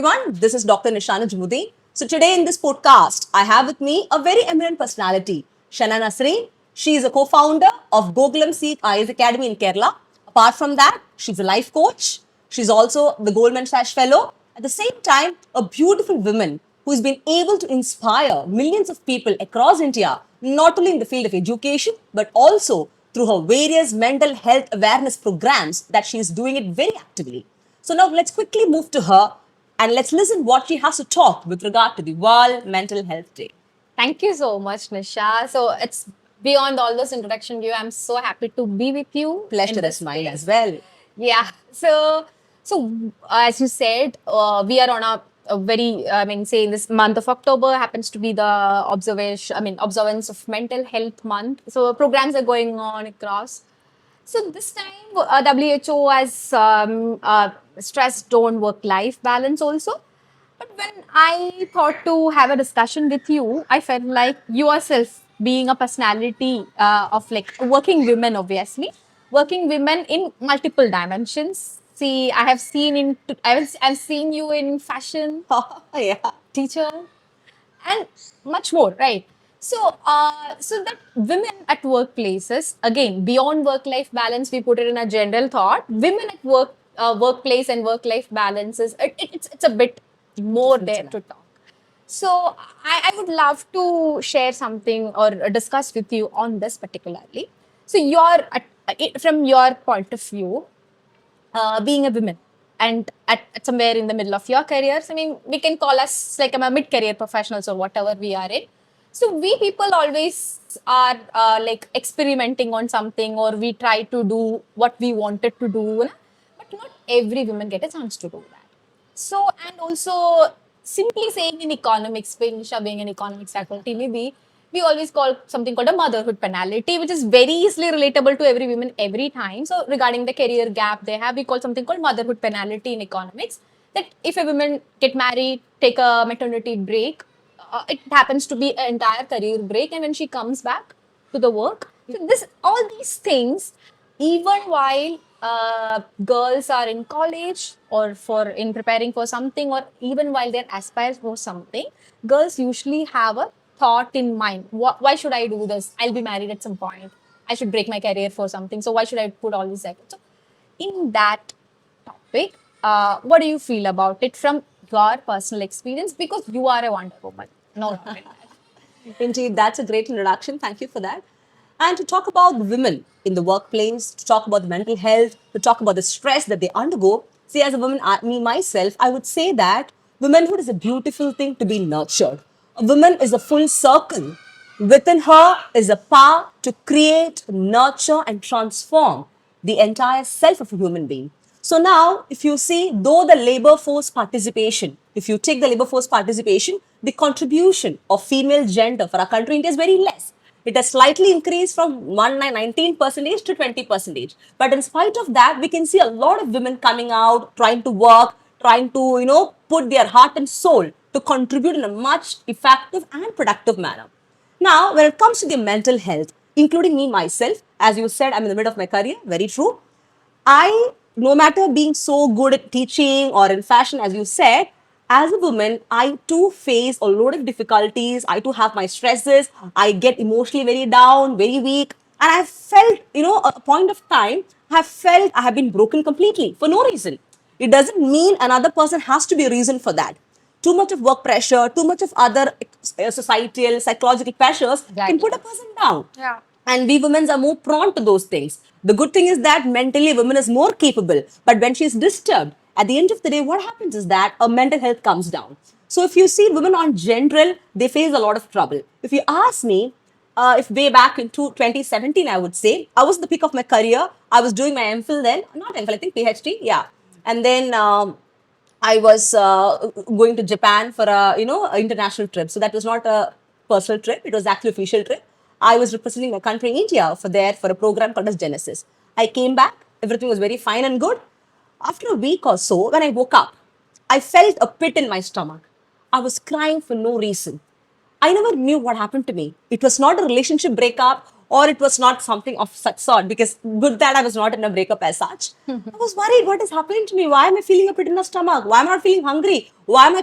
everyone, this is Dr. Nisha Nujumudeen. So today in this podcast, I have with me a very eminent personality, Shana Nazreen. She is a co-founder of Gokulam IAS Academy in Kerala. Apart from that, she's a life coach. She's also the Goldman Sachs Fellow. At the same time, a beautiful woman who's been able to inspire millions of people across India, not only in the field of education, but also through her various mental health awareness programs that she is doing it very actively. So now let's quickly move to her and let's listen what she has to talk with regard to the World Mental Health Day. Thank you so much, Nisha. So it's beyond all those introduction you. I'm so happy to be with you. Pleasure is mine as well. Yeah. So as you said, we are on a very, say in this month of October happens to be the observance of Mental Health Month. So programs are going on across. So this time, WHO has stressed on work-life balance also. But when I thought to have a discussion with you, I felt like yourself being a personality of like working women, obviously, working women in multiple dimensions. See, I've seen you in fashion, Yeah. teacher, and much more, right? So that women at workplaces, again, beyond work-life balance, we put it in a general thought. Women at workplace and work-life balances, it's a bit more there to talk. So I would love to share something or discuss with you on this particularly. So from your point of view, being a woman and at somewhere in the middle of your careers, I mean, we can call us like a mid-career professionals or whatever we are in. So we people always are like experimenting on something, or we try to do what we wanted to do, but not every woman get a chance to do that. So, and also simply saying in economics, being an economics faculty, maybe we always call something called a motherhood penalty, which is very easily relatable to every woman every time. So regarding the career gap they have, we call something called motherhood penalty in economics. That if a woman get married, take a maternity break, it happens to be an entire career break, and when she comes back to the work, so all these things, even while girls are in college or in preparing for something, or even while they're aspiring for something, girls usually have a thought in mind. Why should I do this? I'll be married at some point. I should break my career for something. So why should I put all these efforts? So in that topic, what do you feel about it from your personal experience? Because you are a Wonder Woman. No, Indeed, that's a great introduction. Thank you for that. And to talk about women in the workplace, to talk about the mental health, to talk about the stress that they undergo. See, as a woman, me myself, I would say that womanhood is a beautiful thing to be nurtured. A woman is a full circle. Within her is a power to create, nurture, and transform the entire self of a human being. So now, if you see, though the labor force participation, if you take the labor force participation, the contribution of female gender for our country India is very less. It has slightly increased from 19% to 20%. But in spite of that, we can see a lot of women coming out, trying to work, trying to, put their heart and soul to contribute in a much effective and productive manner. Now, when it comes to the mental health, including me myself, as you said, I'm in the middle of my career, very true. No matter being so good at teaching or in fashion, as you said, as a woman, I too face a lot of difficulties. I too have my stresses. I get emotionally very down, very weak. And I felt, a point of time, I felt I have been broken completely for no reason. It doesn't mean another person has to be a reason for that. Too much of work pressure, too much of other societal, psychological pressures can put a person down. Yeah. And we women are more prone to those things. The good thing is that mentally women is more capable. But when she is disturbed, at the end of the day, what happens is that her mental health comes down. So if you see women on general, they face a lot of trouble. If you ask me, if way back into 2017, I would say, I was at the peak of my career. I was doing my MPhil then, not MPhil, I think PhD, yeah. And then I was going to Japan for an international trip. So that was not a personal trip. It was actually an official trip. I was representing my country, India, for a program called as Genesis. I came back. Everything was very fine and good. After a week or so, when I woke up, I felt a pit in my stomach. I was crying for no reason. I never knew what happened to me. It was not a relationship breakup or it was not something of such sort, because good that I was not in a breakup as such. I was worried, what is happening to me? Why am I feeling a pit in the stomach? Why am I not feeling hungry? Why am I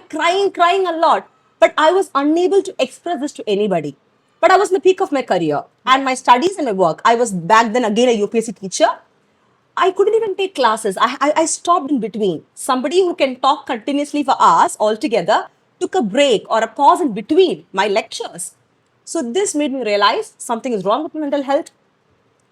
crying a lot? But I was unable to express this to anybody. But I was in the peak of my career and my studies and my work. I was back then again a UPSC teacher. I couldn't even take classes. I stopped in between. Somebody who can talk continuously for hours altogether took a break or a pause in between my lectures. So this made me realize something is wrong with my mental health.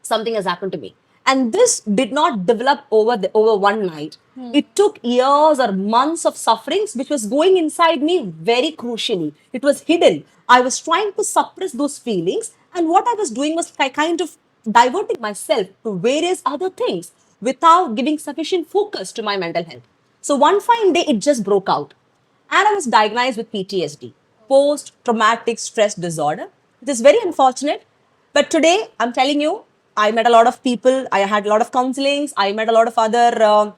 Something has happened to me. And this did not develop over one night. It took years or months of sufferings, which was going inside me very crucially. It was hidden. I was trying to suppress those feelings, and what I was doing was kind of diverting myself to various other things without giving sufficient focus to my mental health. So one fine day, it just broke out, and I was diagnosed with PTSD, post traumatic stress disorder. It is very unfortunate, but today I'm telling you, I met a lot of people, I had a lot of counselings, I met a lot of other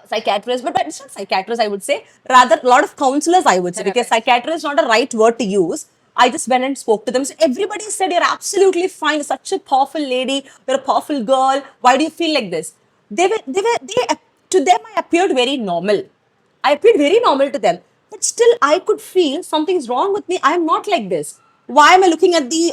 psychiatrists, but it's not psychiatrists, I would say, rather a lot of counselors, I would say, because psychiatrist is not a right word to use. I just went and spoke to them. So everybody said, you're absolutely fine, you're such a powerful lady, you're a powerful girl, why do you feel like this? To them, I appeared very normal. I appeared very normal to them, but still I could feel something's wrong with me. I am not like this. Why am I looking at the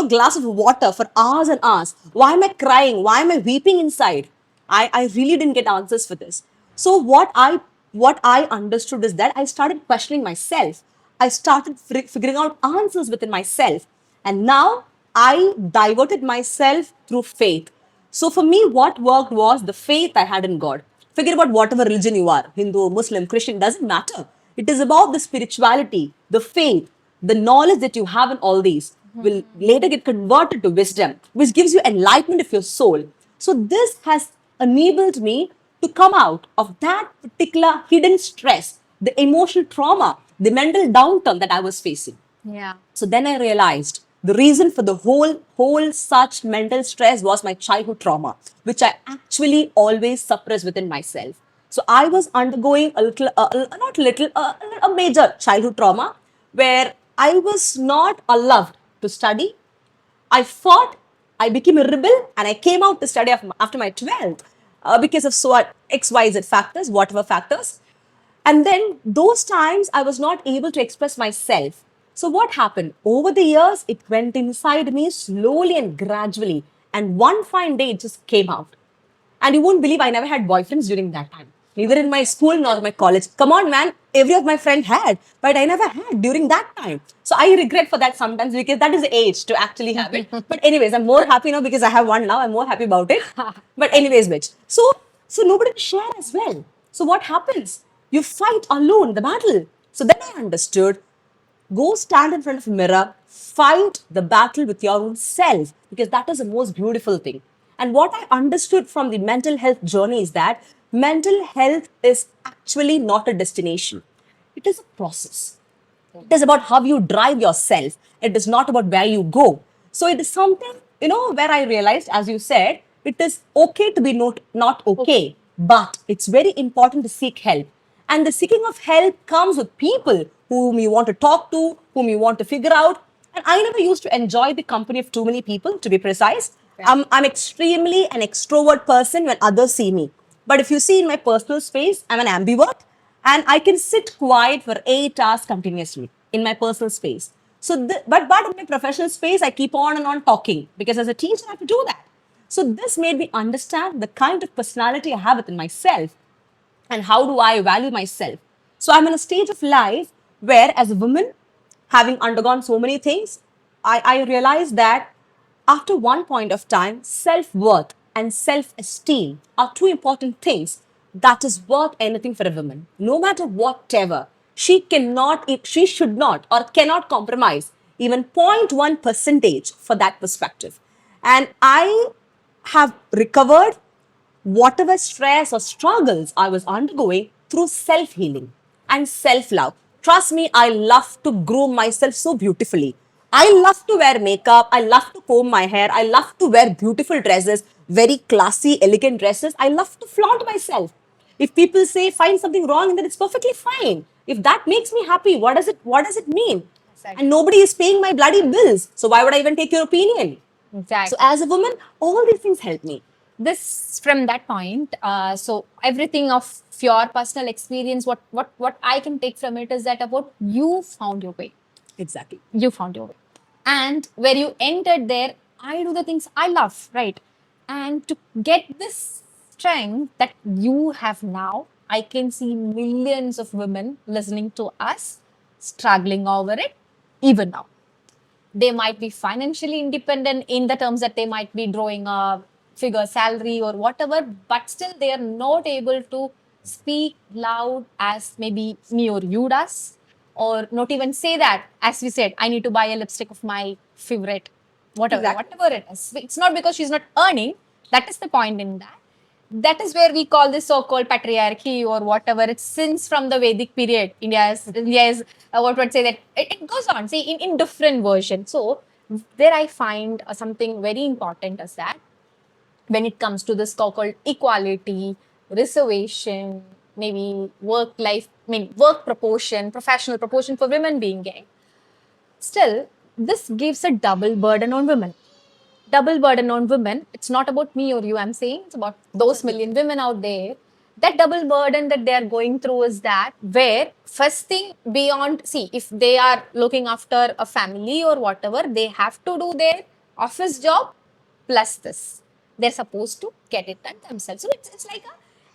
glass of water for hours and hours? Why am I crying? Why am I weeping inside? I really didn't get answers for this. So what I understood is that I started questioning myself. I started figuring out answers within myself, and now I diverted myself through faith. So for me, what worked was the faith I had in God. Forget about whatever religion you are, Hindu, Muslim, Christian, doesn't matter. It is about the spirituality, the faith, the knowledge that you have in all these will later get converted to wisdom, which gives you enlightenment of your soul. So this has enabled me to come out of that particular hidden stress, the emotional trauma, the mental downturn that I was facing. Yeah. So then I realized the reason for the whole such mental stress was my childhood trauma, which I actually always suppressed within myself. So I was undergoing a little, not little, a major childhood trauma where I was not allowed to study. I fought, I became a rebel, and I came out to study after my 12th because of so XYZ factors, whatever factors. And then those times I was not able to express myself. So what happened? Over the years, it went inside me slowly and gradually. And one fine day, it just came out. And you won't believe I never had boyfriends during that time. Neither in my school nor my college. Come on, man. Every of my friend had, but I never had during that time. So I regret for that sometimes because that is the age to actually have it. But anyways, I'm more happy now because I have one now. I'm more happy about it. But anyways, bitch. So nobody to share as well. So what happens? You fight alone the battle. So then I understood, go stand in front of a mirror, fight the battle with your own self, because that is the most beautiful thing. And what I understood from the mental health journey is that mental health is actually not a destination, it is a process. It is about how you drive yourself. It is not about where you go. So it is something, where I realized, as you said, it is okay to be not okay, but it's very important to seek help. And the seeking of help comes with people whom you want to talk to, whom you want to figure out. And I never used to enjoy the company of too many people, to be precise. I'm extremely an extrovert person when others see me. But if you see in my personal space, I'm an ambivert, and I can sit quiet for 8 hours continuously in my personal space. But in my professional space, I keep on and on talking because as a teacher, I have to do that. So this made me understand the kind of personality I have within myself and how do I value myself. So I'm in a stage of life where, as a woman, having undergone so many things, I realized that after one point of time, self-worth and self-esteem are two important things that is worth anything for a woman. No matter whatever, she should not or cannot compromise even 0.1 percentage for that perspective. And I have recovered whatever stress or struggles I was undergoing through self healing and self love. Trust me, I love to groom myself so beautifully. I love to wear makeup. I love to comb my hair. I love to wear beautiful dresses, very classy, elegant dresses. I love to flaunt myself. If people say find something wrong, then it's perfectly fine. If that makes me happy, what does it mean? Exactly. And nobody is paying my bloody bills. So why would I even take your opinion? So Exactly. as a woman, all these things help me. This from that point. So everything of your personal experience, what I can take from it is that about you found your way. Exactly. You found your way, and where you entered there, I do the things I love, right? And to get this strength that you have now, I can see millions of women listening to us struggling over it even now. They might be financially independent in the terms that they might be drawing a figure salary or whatever, but still they are not able to speak loud as maybe me or you does, or not even say that, as we said, I need to buy a lipstick of my favorite, Exactly. whatever it is. It's not because she's not earning. That is the point in that. That is where we call this so-called patriarchy or whatever. It's since from the Vedic period. India is what would say that it goes on. See, in different versions. So there I find something very important is that when it comes to this so-called equality, reservation, maybe work life, I mean work proportion, professional proportion for women being gay. Still, this gives a double burden on women. Double burden on women. It's not about me or you, I'm saying. It's about those Exactly. million women out there. That double burden that they are going through is that where first thing beyond, see, if they are looking after a family or whatever, they have to do their office job plus this. They're supposed to get it done themselves. So it's like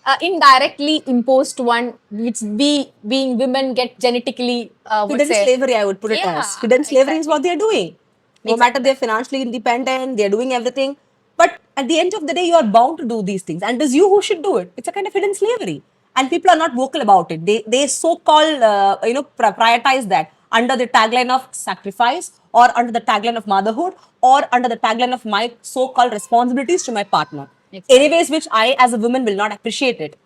a indirectly imposed one, which being women get genetically, would Hidden say, slavery, I would put it yeah, as. Hidden slavery is exactly. what they're doing. No matter Exactly. they're financially independent, they're doing everything. But at the end of the day, you are bound to do these things. And it is you who should do it. It's a kind of hidden slavery. And people are not vocal about it. They so-called, prioritize that under the tagline of sacrifice or under the tagline of motherhood or under the tagline of my so-called responsibilities to my partner. Exactly. Anyways, which I as a woman will not appreciate it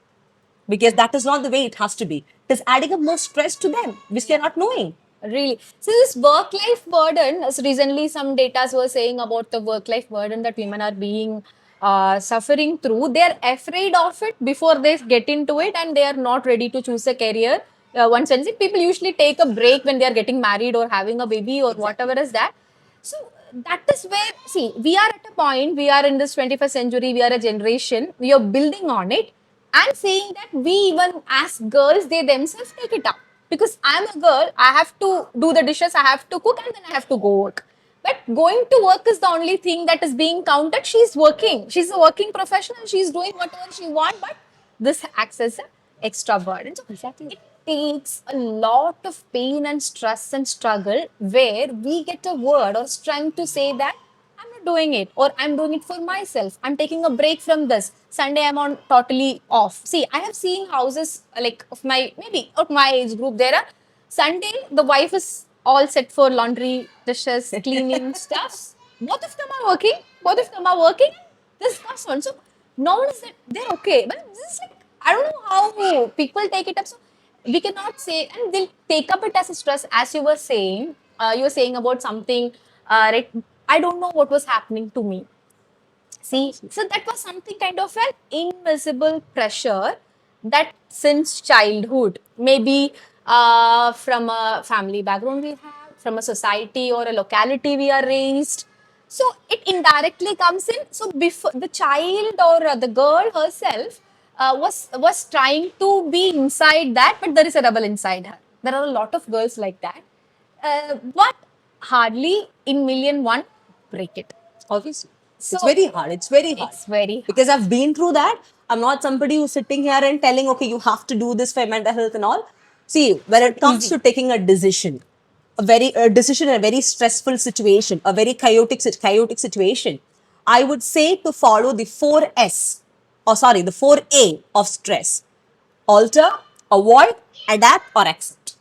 because that is not the way it has to be. It is adding up more stress to them, which they are not knowing. Really. So this work-life burden, as recently some data were saying about the work-life burden that women are being suffering through. They're afraid of it before they get into it, and they are not ready to choose a career. Once when people usually take a break when they are getting married or having a baby or whatever Exactly. is that. So that is where, see, we are at a point, we are in this 21st century, we are a generation, we are building on it and saying that we even as girls, they themselves take it up. Because I'm a girl, I have to do the dishes, I have to cook, and then I have to go work. But going to work is the only thing that is being counted. She's working. She's a working professional. She's doing whatever she wants, but this acts as an extra burden. So Exactly. it takes a lot of pain and stress and struggle where we get a word or strength to say that I'm not doing it or I'm doing it for myself. I'm taking a break from this. Sunday I'm on totally off. See, I have seen houses like of my maybe of my age group. There are Sunday the wife is all set for laundry, dishes, cleaning stuffs. Both of them are working. Both of them are working. This person. So no one is that they're okay. But this is like I don't know how people take it up. So we cannot say, and they'll take up it as a stress, as you were saying. You were saying about something, right? I don't know what was happening to me. See, so that was something kind of an invisible pressure that since childhood, maybe from a family background we have, from a society or a locality we are raised. So it indirectly comes in. So before the child or the girl herself was trying to be inside that, but there is a rebel inside her. There are a lot of girls like that, but hardly in million one break it. Obviously. It's So very hard. It's very hard. it's very hard. Because I've been through that. I'm not somebody who's sitting here and telling, okay, you have to do this for mental health and all. See, when It's it not comes to easy. taking a decision in a very stressful situation, a very chaotic situation, I would say to follow the 4S, or sorry, the 4A of stress. Alter, avoid, adapt, or accept.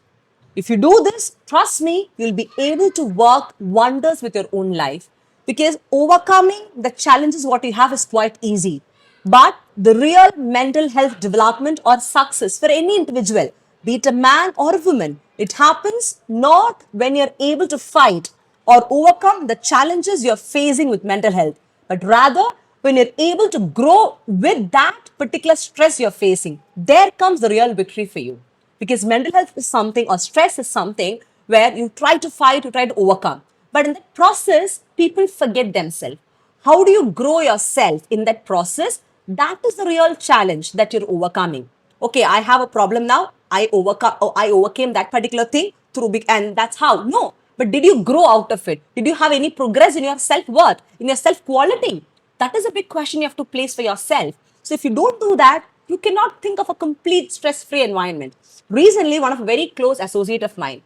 If you do this, trust me, you'll be able to work wonders with your own life because overcoming the challenges what you have is quite easy. But the real mental health development or success for any individual, be it a man or a woman, it happens not when you're able to fight or overcome the challenges you're facing with mental health, but rather when you're able to grow with that particular stress you're facing. There comes the real victory for you. Because mental health is something, or stress is something where you try to fight, you try to overcome. But in that process, people forget themselves. How do you grow yourself in that process? That is the real challenge that you're overcoming. Okay, I have a problem now. I overcame that particular thing through and that's how. No, but did you grow out of it? Did you have any progress in your self-worth, in your self-quality? That is a big question you have to place for yourself. So if you don't do that, you cannot think of a complete stress-free environment. Recently, one of a very close associate of mine,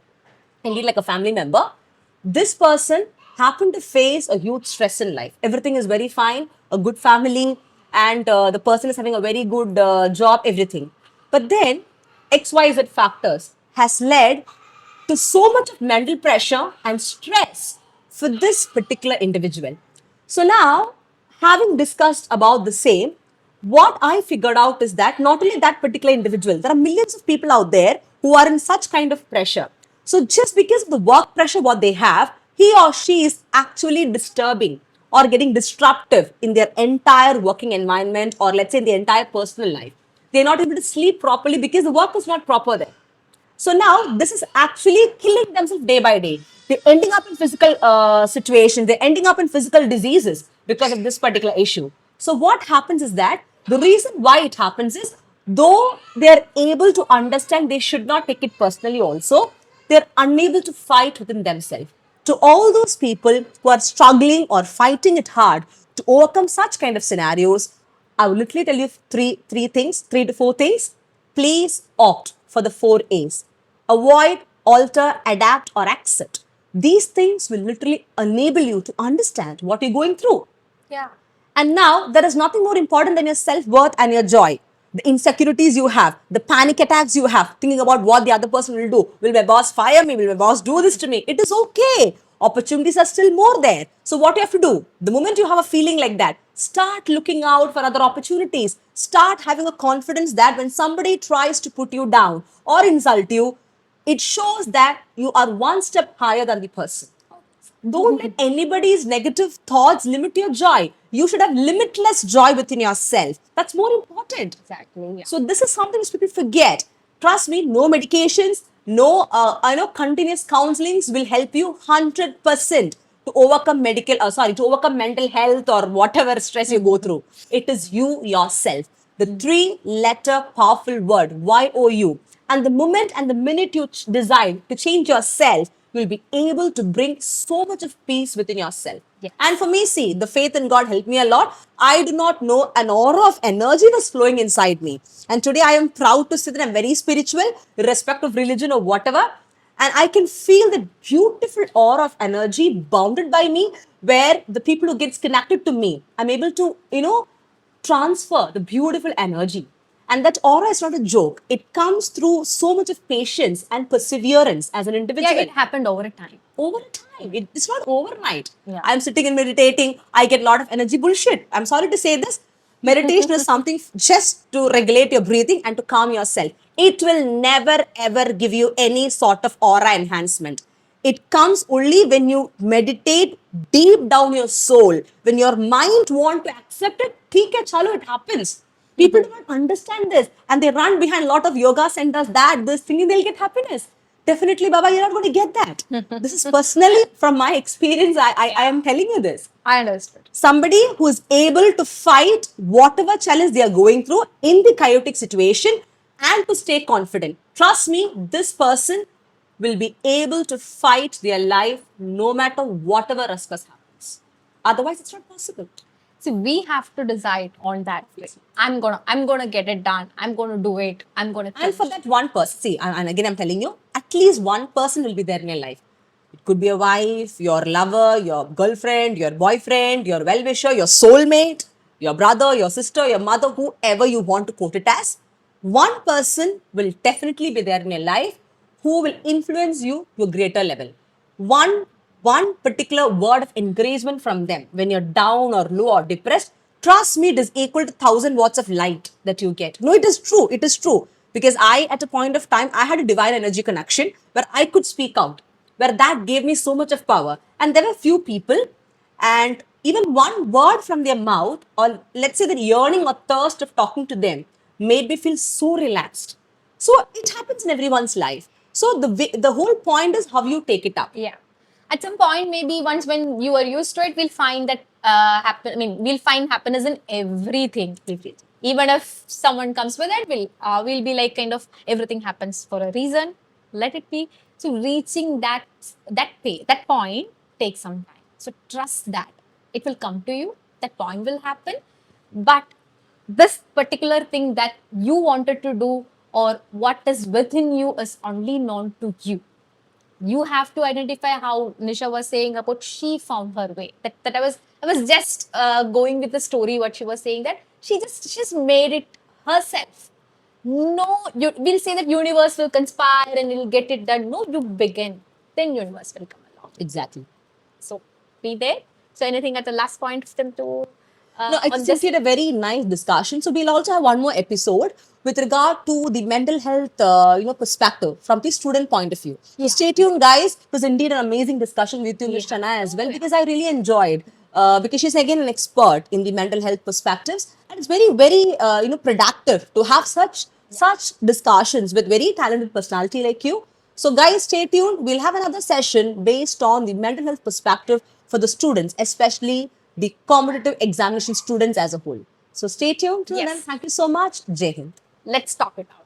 indeed like a family member, this person happened to face a huge stress in life. Everything is very fine, a good family, and the person is having a very good job, everything. But then XYZ factors has led to so much of mental pressure and stress for this particular individual. So now, having discussed about the same, what I figured out is that not only that particular individual, there are millions of people out there who are in such kind of pressure. So just because of the work pressure what they have, he or she is actually disturbing or getting disruptive in their entire working environment, or let's say in their entire personal life. They're not able to sleep properly because the work is not proper there. So now this is actually killing themselves day by day. They're ending up in physical situations. They're ending up in physical diseases because of this particular issue. So what happens is that the reason why it happens is, though they're able to understand they should not take it personally also, they're unable to fight within themselves. To all those people who are struggling or fighting it hard to overcome such kind of scenarios, I will literally tell you three to four things. Please opt for the 4 A's. Avoid, alter, adapt, or accept. These things will literally enable you to understand what you're going through. Yeah. And now, there is nothing more important than your self-worth and your joy. The insecurities you have, the panic attacks you have, thinking about what the other person will do. Will my boss fire me? Will my boss do this to me? It is okay. Opportunities are still more there. So what you have to do? The moment you have a feeling like that, start looking out for other opportunities. Start having a confidence that when somebody tries to put you down or insult you, it shows that you are one step higher than the person. Don't let anybody's negative thoughts limit your joy. You should have limitless joy within yourself. That's more important. Exactly. Yeah. So this is something which people forget. Trust me, no medications, no continuous counselings will help you 100% to overcome to overcome mental health or whatever stress you go through. It is you yourself. The three-letter powerful word, YOU. And the moment and the minute you decide to change yourself, you'll be able to bring so much of peace within yourself. Yes. And for me, see, the faith in God helped me a lot. I do not know, an aura of energy was flowing inside me. And today I am proud to say that I'm very spiritual, irrespective of religion or whatever. And I can feel the beautiful aura of energy bounded by me, where the people who gets connected to me, I'm able to, transfer the beautiful energy. And that aura is not a joke. It comes through so much of patience and perseverance as an individual. Yeah, it happened over time. Over time. It's not overnight. Yeah. I'm sitting and meditating. I get a lot of energy. Bullshit. I'm sorry to say this. Meditation is something just to regulate your breathing and to calm yourself. It will never ever give you any sort of aura enhancement. It comes only when you meditate deep down your soul. When your mind wants to accept it, theek hai, chalo, it happens. People do not understand this and they run behind a lot of yoga centers, this, thinking they'll get happiness. Definitely, Baba, you're not going to get that. This is personally from my experience. I am telling you this. I understood. Somebody who is able to fight whatever challenge they are going through in the chaotic situation and to stay confident. Trust me, this person will be able to fight their life no matter whatever ruckus happens. Otherwise, it's not possible. See, we have to decide on that. I'm gonna get it done. I'm gonna do it. I'm gonna. And for that one person, see, and again, I'm telling you, at least one person will be there in your life. It could be a wife, your lover, your girlfriend, your boyfriend, your well-wisher, your soulmate, your brother, your sister, your mother, whoever you want to quote it as. One person will definitely be there in your life who will influence you to a greater level. One particular word of encouragement from them when you're down or low or depressed, trust me, it is equal to 1,000 watts of light that you get. No, it is true. It is true. Because at a point of time, I had a divine energy connection where I could speak out, where that gave me so much of power. And there were few people, and even one word from their mouth, or let's say the yearning or thirst of talking to them, made me feel so relaxed. So it happens in everyone's life. So the whole point is how you take it up. Yeah. At some point, maybe once when you are used to it, we'll find that we'll find happiness in everything. Even if someone comes with it, we'll be like kind of everything happens for a reason. Let it be. So reaching that point takes some time. So trust that it will come to you. That point will happen, but this particular thing that you wanted to do or what is within you is only known to you. You have to identify how Nisha was saying about she found her way. That I was just going with the story what she was saying, that she's made it herself. No, we'll say that universe will conspire and it'll get it done. No, you begin, then universe will come along. Exactly. So be there. So anything at the last point for them to No, I on just this? we had a very nice discussion. So we'll also have one more episode with regard to the mental health, perspective from the student point of view. So stay tuned, guys. It was indeed an amazing discussion with you, Ms. Shana, as well, because I really enjoyed. Because she's again an expert in the mental health perspectives, and it's very, very, productive to have such discussions with very talented personality like you. So, guys, stay tuned. We'll have another session based on the mental health perspective for the students, especially the competitive examination students as a whole. So, stay tuned. Till then, Yes. thank you so much. Jai Hind. Let's talk it out.